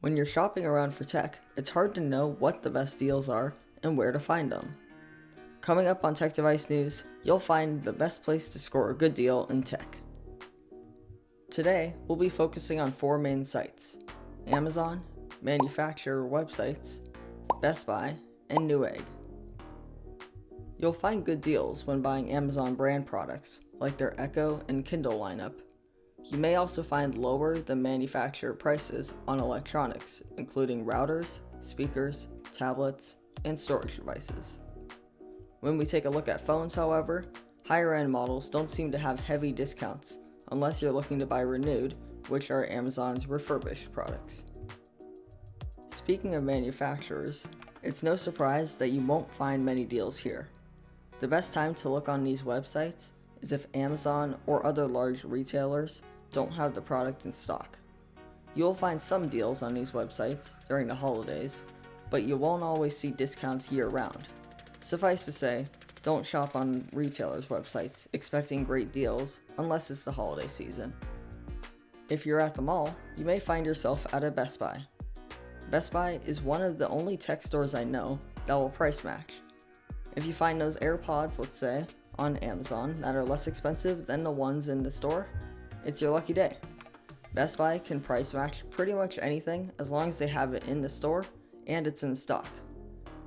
When you're shopping around for tech, it's hard to know what the best deals are and where to find them. Coming up on Tech Device News, you'll find the best place to score a good deal in tech. Today, we'll be focusing on 4 main sites: Amazon, manufacturer websites, Best Buy, and Newegg. You'll find good deals when buying Amazon brand products, like their Echo and Kindle lineup. You may also find lower than manufacturer prices on electronics, including routers, speakers, tablets, and storage devices. When we take a look at phones, however, higher-end models don't seem to have heavy discounts unless you're looking to buy renewed, which are Amazon's refurbished products. Speaking of manufacturers, it's no surprise that you won't find many deals here. The best time to look on these websites is if Amazon or other large retailers don't have the product in stock. You'll find some deals on these websites during the holidays, but you won't always see discounts year-round. Suffice to say, don't shop on retailers' websites expecting great deals unless it's the holiday season. If you're at the mall, you may find yourself at a Best Buy. Best Buy is one of the only tech stores I know that will price match. If you find those AirPods, let's say, on Amazon that are less expensive than the ones in the store, it's your lucky day. Best Buy can price match pretty much anything as long as they have it in the store and it's in stock.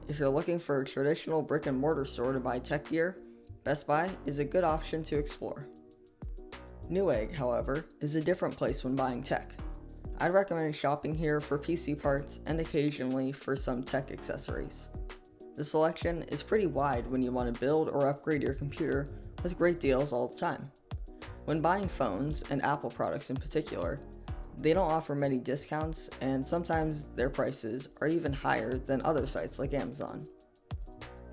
If you're looking for a traditional brick and mortar store to buy tech gear, Best Buy is a good option to explore. Newegg, however, is a different place when buying tech. I'd recommend shopping here for PC parts and occasionally for some tech accessories. The selection is pretty wide when you want to build or upgrade your computer with great deals all the time. When buying phones, and Apple products in particular, they don't offer many discounts, and sometimes their prices are even higher than other sites like Amazon.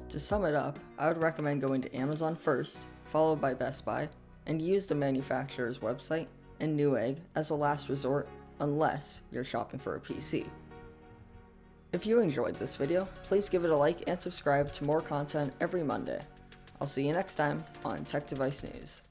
To sum it up, I would recommend going to Amazon first, followed by Best Buy, and use the manufacturer's website and Newegg as a last resort unless you're shopping for a PC. If you enjoyed this video, please give it a like and subscribe to more content every Monday. I'll see you next time on Tech Device News.